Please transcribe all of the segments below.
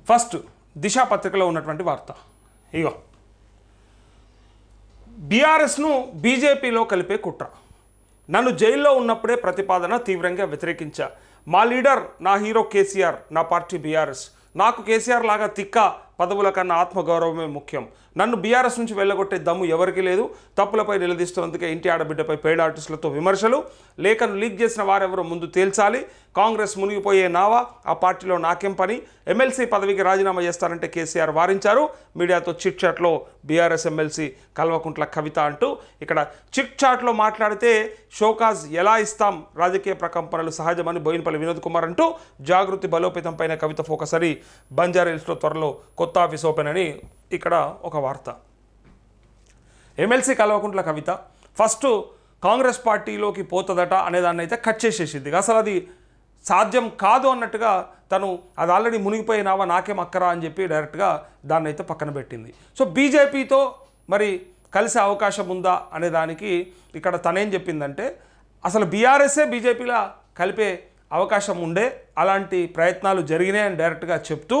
first దిశ పత్రికలో ఉన్నటువంటి వార్త ఇగో బీఆర్ఎస్ను బీజేపీలో కలిపే కుట్ర నన్ను జైల్లో ఉన్నప్పుడే ప్రతిపాదన తీవ్రంగా వ్యతిరేకించా మా లీడర్ నా హీరో కేసీఆర్ నా పార్టీ బీఆర్ఎస్ నాకు కేసీఆర్ లాగా తిక్క పదవుల కన్నా ఆత్మగౌరవమే ముఖ్యం నన్ను బీఆర్ఎస్ నుంచి వెళ్ళగొట్టే దమ్ము ఎవరికీ లేదు తప్పులపై నిలదీస్తున్నందుకే ఇంటి ఆడబిడ్డపై పెయిడ్ ఆర్టిస్టులతో విమర్శలు లేఖను లీక్ చేసిన వారెవరో ముందు తేల్చాలి కాంగ్రెస్ మునిగిపోయే నావా ఆ పార్టీలో నాకేం పని ఎమ్మెల్సీ పదవికి రాజీనామా చేస్తారంటే కేసీఆర్ వారించారు మీడియాతో చిట్ చాట్లో బీఆర్ఎస్ ఎమ్మెల్సీ కల్వకుంట్ల కవిత అంటూ ఇక్కడ చిట్ చాట్లో మాట్లాడితే షోకాజ్ ఎలా ఇస్తాం రాజకీయ ప్రకంపనలు సహజమని బోయినపల్లి వినోద్ కుమార్ అంటూ జాగృతి బలోపేతం పైన కవిత ఫోకస్ అని బంజారాహిల్స్లో త్వరలో కొత్త ఆఫీస్ ఓపెన్ అని ఇక్కడ ఒక వార్త ఎమ్మెల్సీ కల్వకుంట్ల కవిత ఫస్ట్ కాంగ్రెస్ పార్టీలోకి పోతుందట అనేదాన్ని అయితే కట్ చేసేసింది అసలు అది సాధ్యం కాదు అన్నట్టుగా తను అది ఆల్రెడీ మునిగిపోయినావా నాకేం అక్కరా అని చెప్పి డైరెక్ట్గా దాన్ని అయితే పక్కన పెట్టింది సో బీజేపీతో మరి కలిసే అవకాశం ఉందా అనే దానికి ఇక్కడ తనేం చెప్పిందంటే అసలు బీఆర్ఎస్ఏ బీజేపీలా కలిపే అవకాశం ఉండే అలాంటి ప్రయత్నాలు జరిగినాయని డైరెక్ట్గా చెప్తూ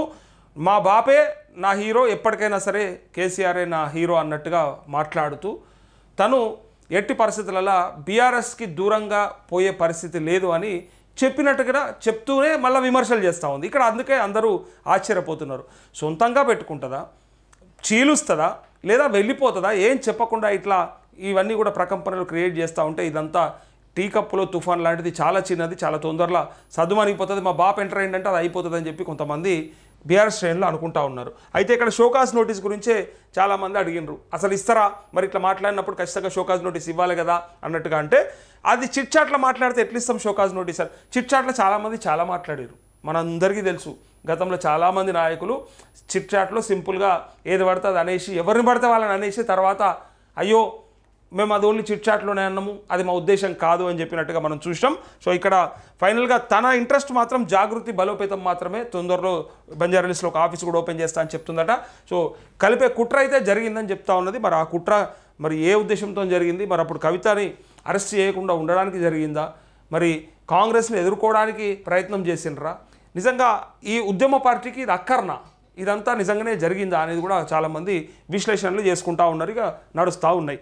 మా బాపే నా హీరో ఎప్పటికైనా సరే కేసీఆరే నా హీరో అన్నట్టుగా మాట్లాడుతూ తను ఎట్టి పరిస్థితులలో బీఆర్ఎస్కి దూరంగా పోయే పరిస్థితి లేదు అని చెప్పినట్టుగా చెప్తూనే మళ్ళీ విమర్శలు చేస్తూ ఉంది ఇక్కడ అందుకే అందరూ ఆశ్చర్యపోతున్నారు సొంతంగా పెట్టుకుంటుందా చీలుస్తుందా లేదా వెళ్ళిపోతుందా ఏం చెప్పకుండా ఇట్లా ఇవన్నీ కూడా ప్రకంపనలు క్రియేట్ చేస్తూ ఉంటే ఇదంతా టీ కప్పులో తుఫాన్ లాంటిది చాలా చిన్నది చాలా తొందరలో సద్దుమణిగిపోతుంది మా బాప్ ఎంటర్ అయిందంటే అది అయిపోతుంది అని చెప్పి కొంతమంది బీఆర్ఎస్ శ్రేణులు అనుకుంటా ఉన్నారు అయితే ఇక్కడ షోకాజ్ నోటీస్ గురించే చాలామంది అడిగినరు అసలు ఇస్తారా మరి ఇట్లా మాట్లాడినప్పుడు ఖచ్చితంగా షోకాజ్ నోటీస్ ఇవ్వాలి కదా అన్నట్టుగా అంటే అది చిట్ చాట్లో మాట్లాడితే ఎట్లా ఇస్తాం షోకాజ్ నోటీస్ అని చిట్ చాట్లో చాలామంది చాలా మాట్లాడారు మనందరికీ తెలుసు గతంలో చాలామంది నాయకులు చిట్ చాట్లో సింపుల్గా ఏది పడితే అది అనేసి ఎవరిని పడితే వాళ్ళని అనేసి తర్వాత అయ్యో మేము అది ఓన్లీ చిట్ చాట్లోనే అన్నాము అది మా ఉద్దేశం కాదు అని చెప్పినట్టుగా మనం చూసాం సో ఇక్కడ ఫైనల్గా తన ఇంట్రెస్ట్ మాత్రం జాగృతి బలోపేతం మాత్రమే తొందరలో బంజారాహిల్స్లో ఒక ఆఫీస్ కూడా ఓపెన్ చేస్తా అని చెప్తుందట సో కలిపే కుట్ర అయితే జరిగిందని చెప్తా ఉన్నది మరి ఆ కుట్ర మరి ఏ ఉద్దేశంతో జరిగింది మరి అప్పుడు కవితని అరెస్ట్ చేయకుండా ఉండడానికి జరిగిందా మరి కాంగ్రెస్ని ఎదుర్కోవడానికి ప్రయత్నం చేసిండ్రా నిజంగా ఈ ఉద్యమ పార్టీకి ఇది అక్కర్నా ఇదంతా నిజంగానే జరిగిందా అనేది కూడా చాలామంది విశ్లేషణలు చేసుకుంటూ ఉన్నారు ఇక నడుస్తూ ఉన్నాయి